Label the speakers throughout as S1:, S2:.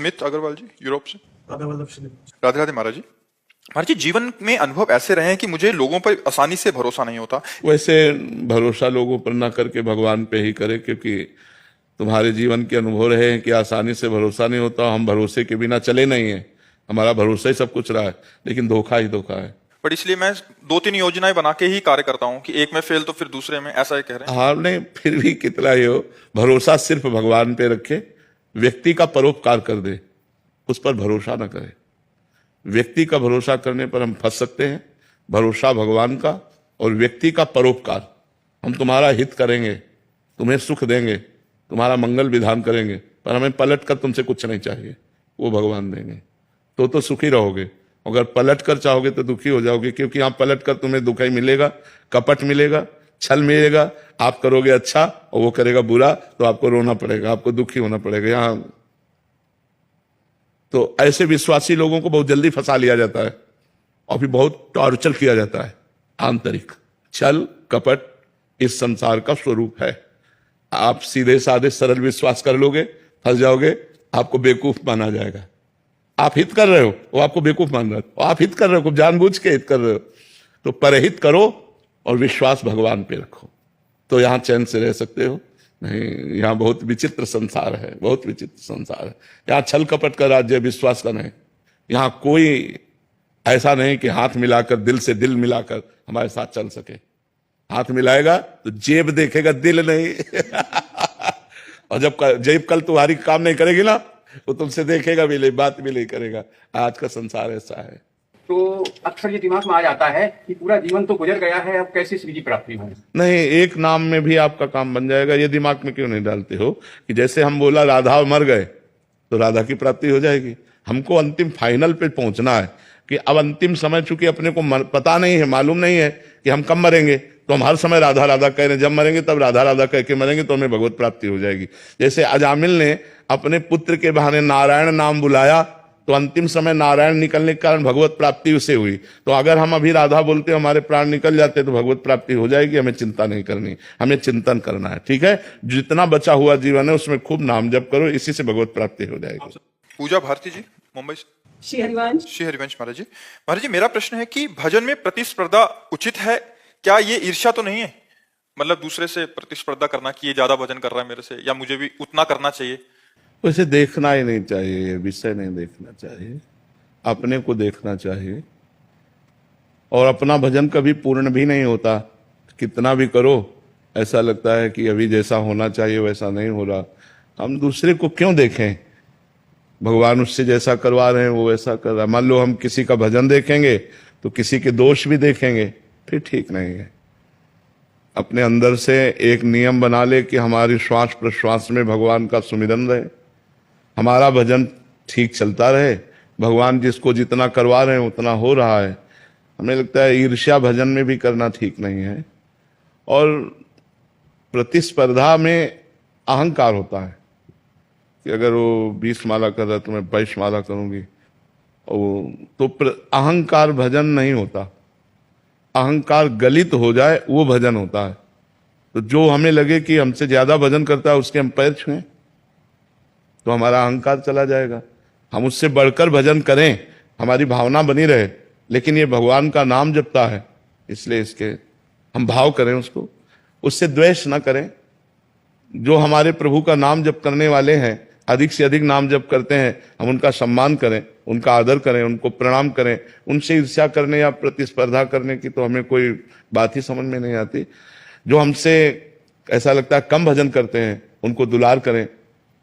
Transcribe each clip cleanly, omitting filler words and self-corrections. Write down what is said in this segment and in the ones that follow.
S1: Smith Agarwal जी, Europe से।
S2: राधे
S1: राधे महाराज जी। महाराज जी, जीवन में अनुभव ऐसे रहे हैं कि मुझे लोगों पर आसानी से भरोसा नहीं होता।
S3: वैसे भरोसा लोगों पर ना करके भगवान पे ही करे, क्योंकि तुम्हारे जीवन के अनुभव रहे हैं कि आसानी से भरोसा नहीं होता। हम भरोसे के बिना चले नहीं है, हमारा भरोसा ही सब कुछ रहा है, लेकिन धोखा ही धोखा है।
S1: पर इसलिए मैं 2-3 योजनाएं बना के ही कार्य करता हूँ कि एक में फेल तो फिर दूसरे में, ऐसा ही कह रहे हैं।
S3: हाँ, नहीं, फिर भी कितना ही हो, भरोसा सिर्फ भगवान पे रखे। व्यक्ति का परोपकार कर दे, उस पर भरोसा ना करे। व्यक्ति का भरोसा करने पर हम फंस सकते हैं। भरोसा भगवान का और व्यक्ति का परोपकार। हम तुम्हारा हित करेंगे, तुम्हें सुख देंगे, तुम्हारा मंगल विधान करेंगे, पर हमें पलट कर तुमसे कुछ नहीं चाहिए, वो भगवान देंगे तो सुखी रहोगे। अगर पलट कर चाहोगे तो दुखी हो जाओगे, क्योंकि यहाँ पलट कर तुम्हें दुख ही मिलेगा, कपट मिलेगा, छल मिलेगा। आप करोगे अच्छा और वो करेगा बुरा, तो आपको रोना पड़ेगा, आपको दुखी होना पड़ेगा। यहाँ तो ऐसे विश्वासी लोगों को बहुत जल्दी फंसा लिया जाता है और फिर बहुत टॉर्चर किया जाता है। आंतरिक छल कपट इस संसार का स्वरूप है। आप सीधे साधे सरल विश्वास कर लोगे, फंस जाओगे, आपको बेवकूफ माना जाएगा। आप हित कर रहे हो, वो आपको बेवकूफ मान रहा है। आप हित कर रहे हो, जानबूझ के हित कर रहे हो, तो परहित करो और विश्वास भगवान पे रखो, तो यहां चैन से रह सकते हो। नहीं, यहाँ बहुत विचित्र संसार है, बहुत विचित्र संसार है। यहाँ छल कपट का राज्य, विश्वास का नहीं। यहाँ कोई ऐसा नहीं कि हाथ मिलाकर, दिल से दिल मिलाकर हमारे साथ चल सके। हाथ मिलाएगा तो जेब देखेगा, दिल नहीं। और जब कल तुम्हारी काम नहीं करेगी ना, वो तुमसे देखेगा भी नहीं, बात भी नहीं करेगा। आज का संसार ऐसा है।
S4: तो अक्सर ये दिमाग में आ जाता है कि पूरा जीवन तो गुजर गया है, अब कैसे श्री जी प्राप्ति हो।
S3: नहीं, एक नाम में भी आपका काम बन जाएगा। ये दिमाग में क्यों नहीं डालते हो कि जैसे हम बोला राधा मर गए तो राधा की प्राप्ति हो जाएगी। हमको अंतिम फाइनल पे पहुंचना है कि अब अंतिम समय, चूंकि अपने को पता नहीं है, मालूम नहीं है कि हम कब मरेंगे, तो हम हर समय राधा राधा कह रहे हैं। जब मरेंगे तब राधा राधा कह के मरेंगे, तो हमें भगवत प्राप्ति हो जाएगी। जैसे अजामिल ने अपने पुत्र के बहाने नारायण नाम बुलाया, तो अंतिम समय नारायण निकलने के कारण भगवत प्राप्ति उसे हुई। तो अगर हम अभी राधा बोलते हमारे प्राण निकल जाते तो भगवत प्राप्ति हो जाएगी। हमें चिंता नहीं करनी, हमें चिंतन करना है। ठीक है, जितना बचा हुआ जीवन है उसमें खूब नाम जप करो, इसी से भगवत प्राप्ति हो जाएगी।
S1: पूजा भारती जी, मुंबई से।
S2: श्री हरिवंश
S1: महाराज जी। महाराज जी, मेरा प्रश्न है कि भजन में प्रतिस्पर्धा उचित है क्या? ये ईर्ष्या तो नहीं है? मतलब दूसरे से प्रतिस्पर्धा करना कि ये ज्यादा भजन कर रहा है मेरे से, या मुझे भी उतना करना चाहिए?
S3: वैसे देखना ही नहीं चाहिए, विषय नहीं देखना चाहिए, अपने को देखना चाहिए। और अपना भजन कभी पूर्ण भी नहीं होता। कितना भी करो, ऐसा लगता है कि अभी जैसा होना चाहिए वैसा नहीं हो रहा। हम दूसरे को क्यों देखें? भगवान उससे जैसा करवा रहे हैं वो वैसा कर रहा है। मान लो हम किसी का भजन देखेंगे तो किसी के दोष भी देखेंगे, फिर ठीक नहीं है। अपने अंदर से एक नियम बना ले कि हमारी श्वास प्रश्वास में भगवान का सुमिरन रहे, हमारा भजन ठीक चलता रहे। भगवान जिसको जितना करवा रहे हैं उतना हो रहा है। हमें लगता है ईर्ष्या भजन में भी करना ठीक नहीं है। और प्रतिस्पर्धा में अहंकार होता है कि अगर वो 20 माला कर रहा है तो मैं 22 माला करूंगी, तो अहंकार भजन नहीं होता। अहंकार गलित हो जाए वो भजन होता है। तो जो हमें लगे कि हमसे ज्यादा भजन करता है उसके हम पैर छुएं तो हमारा अहंकार चला जाएगा। हम उससे बढ़कर भजन करें, हमारी भावना बनी रहे, लेकिन ये भगवान का नाम जपता है, इसलिए इसके हम भाव करें, उसको उससे द्वेष ना करें। जो हमारे प्रभु का नाम जप करने वाले हैं, अधिक से अधिक नाम जप करते हैं, हम उनका सम्मान करें, उनका आदर करें, उनको प्रणाम करें। उनसे ईर्ष्या करने या प्रतिस्पर्धा करने की तो हमें कोई बात ही समझ में नहीं आती। जो हमसे ऐसा लगता है कम भजन करते हैं, उनको दुलार करें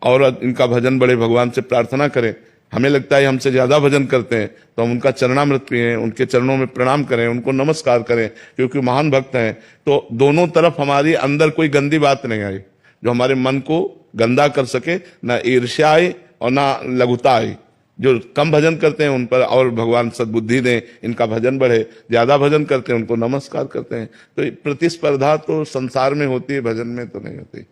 S3: और इनका भजन बड़े भगवान से प्रार्थना करें। हमें लगता है हमसे ज्यादा भजन करते हैं तो हम उनका चरणामृत पिएं, उनके चरणों में प्रणाम करें, उनको नमस्कार करें, क्योंकि महान भक्त हैं। तो दोनों तरफ हमारी अंदर कोई गंदी बात नहीं आई जो हमारे मन को गंदा कर सके। ना ईर्ष्या आई और ना लघुता आई। जो कम भजन करते हैं उन पर और भगवान सद्बुद्धि दें, इनका भजन बढ़े। ज्यादा भजन करते हैं उनको नमस्कार करते हैं। तो प्रतिस्पर्धा तो संसार में होती है, भजन में तो नहीं होती।